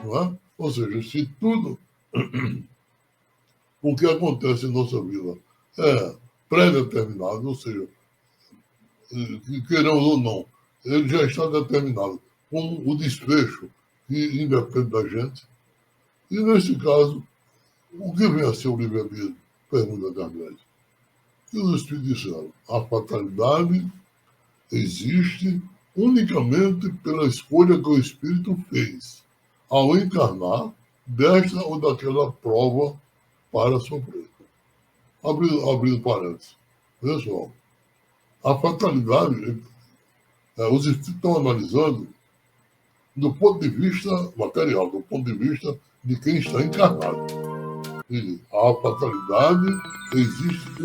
Não é? Ou seja, se tudo o que acontece em nossa vida é pré-determinado, ou seja, queiramos ou não, ele já está determinado como o desfecho que independe da gente. E, nesse caso, o que vem a ser o livre-arbítrio? Pergunta Kardec. E os Espíritos disseram, a fatalidade existe unicamente pela escolha que o Espírito fez ao encarnar desta ou daquela prova para sofrer. Abrindo parênteses. Pessoal, a fatalidade, os Espíritos estão analisando do ponto de vista material, do ponto de vista de quem está encarnado. E a fatalidade existe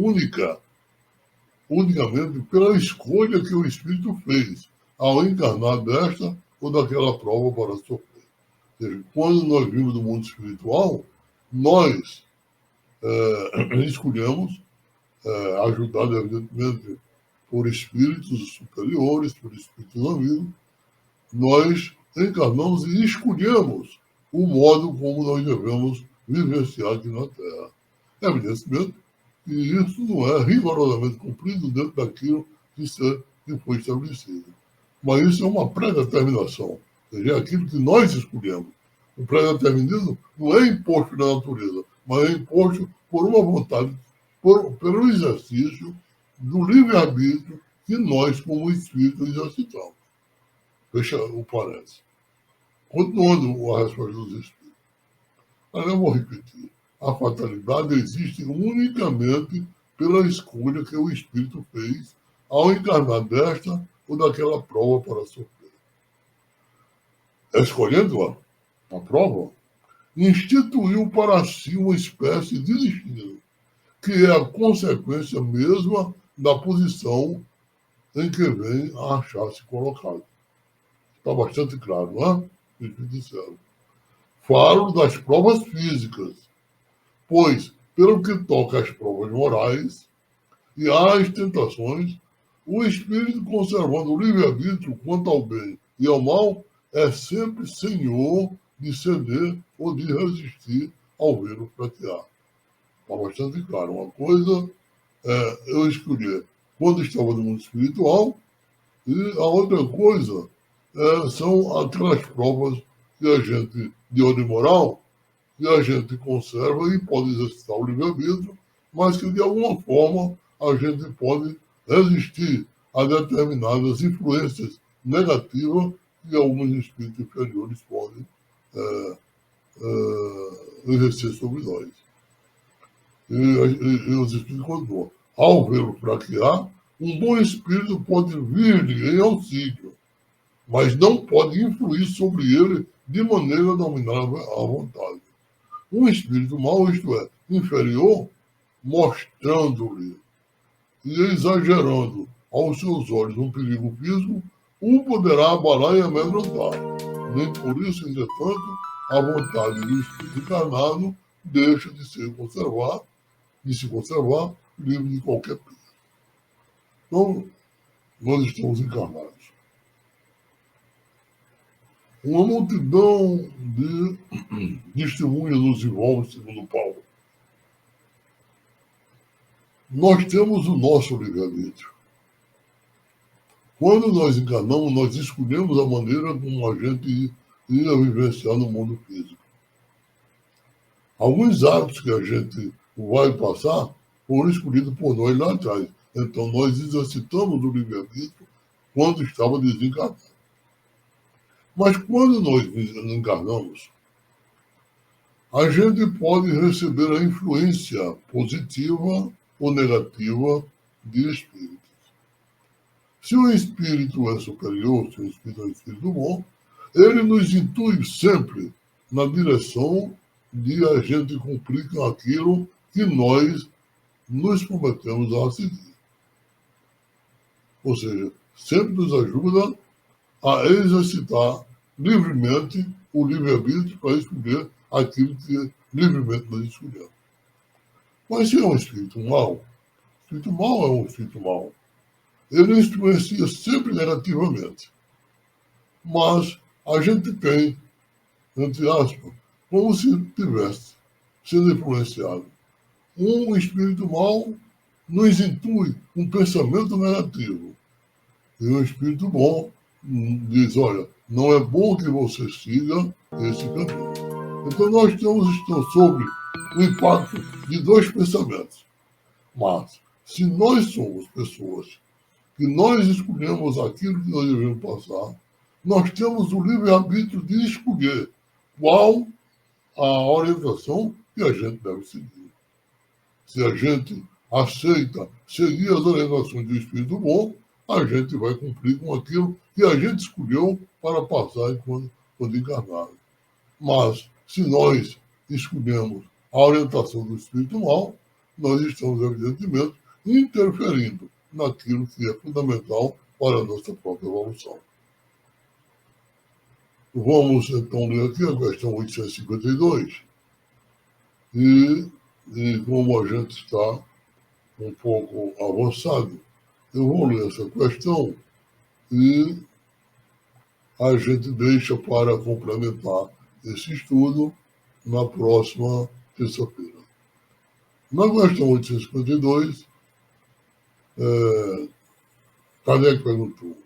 unicamente pela escolha que o Espírito fez ao encarnar desta ou daquela prova para sofrer. Ou seja, quando nós vimos do mundo espiritual, nós escolhemos, ajudados, evidentemente, por espíritos superiores, por espíritos amigos, nós encarnamos e escolhemos o modo como nós devemos vivenciar aqui na Terra. Evidentemente, que isso não é rigorosamente cumprido dentro daquilo que foi estabelecido. Mas isso é uma pré-determinação, ou seja, é aquilo que nós escolhemos. O pré-determinismo não é imposto na natureza, mas é imposto por uma vontade, pelo exercício do livre-arbítrio que nós, como espírito, exercitamos. Fecha o parênteses. Continuando a resposta dos espíritos. Aí eu vou repetir. A fatalidade existe unicamente pela escolha que o espírito fez ao encarnar desta ou daquela prova para sofrer. Escolhendo a prova, instituiu para si uma espécie de destino, que é a consequência mesma da posição em que vem a achar-se colocado. Está bastante claro, não é? Eles disseram. Falo das provas físicas, pois, pelo que toca às provas morais e às tentações, o espírito, conservando o livre-arbítrio quanto ao bem e ao mal, é sempre senhor de ceder ou de resistir ao vento pratear. Está bastante claro. Uma coisa é eu escolher quando estava no mundo espiritual, e a outra coisa são aquelas provas que a gente, de ordem moral, que a gente conserva e pode exercitar o livre-arbítrio, mas que de alguma forma a gente pode resistir a determinadas influências negativas que alguns espíritos inferiores podem exercer sobre nós. E os espíritos continuam. Ao vê-lo fraquear, um bom espírito pode vir-lhe em auxílio, mas não pode influir sobre ele de maneira a dominar a vontade. Um espírito mau, isto é, inferior, mostrando-lhe e exagerando aos seus olhos um perigo físico, o poderá abalar e amedrontar. Nem por isso, entretanto, a vontade do espírito encarnado deixa de se conservar livre de qualquer perigo. Então, nós estamos encarnados. Uma multidão de testemunhas nos envolve, segundo Paulo. Nós temos o nosso livre-arbítrio. Quando nós encarnamos, nós escolhemos a maneira como a gente ia vivenciar no mundo físico. Alguns hábitos que a gente vai passar foram escolhidos por nós lá atrás. Então, nós exercitamos o livre-arbítrio quando estava desencarnado. Mas quando nós encarnamos, a gente pode receber a influência positiva ou negativa de espíritos. Se o espírito é superior, se o espírito é um espírito bom, ele nos intui sempre na direção de a gente cumprir com aquilo que nós nos prometemos a seguir. Ou seja, sempre nos ajuda a exercitar livremente o livre-arbítrio para escolher aquilo que livremente nós escolhemos. Mas se é um espírito mau é um espírito mau. ele influencia sempre negativamente. Mas a gente tem, entre aspas, como se tivesse sendo influenciado. Um espírito mau nos intui um pensamento negativo. E um espírito bom diz, olha, não é bom que você siga esse caminho. Então nós estamos sob o impacto de dois pensamentos. Mas, se nós somos pessoas que nós escolhemos aquilo que nós devemos passar, nós temos o livre-arbítrio de escolher qual a orientação que a gente deve seguir. Se a gente aceita seguir as orientações do Espírito Bom, a gente vai cumprir com aquilo que a gente escolheu para passar quando encarnado. Mas, se nós escolhemos a orientação do Espírito Mal, nós estamos, evidentemente, interferindo naquilo que é fundamental para a nossa própria evolução. Vamos, então, ler aqui a questão 852. E como a gente está um pouco avançado, eu vou ler essa questão e a gente deixa para complementar esse estudo na próxima terça-feira. Na questão 852, Kardec perguntou: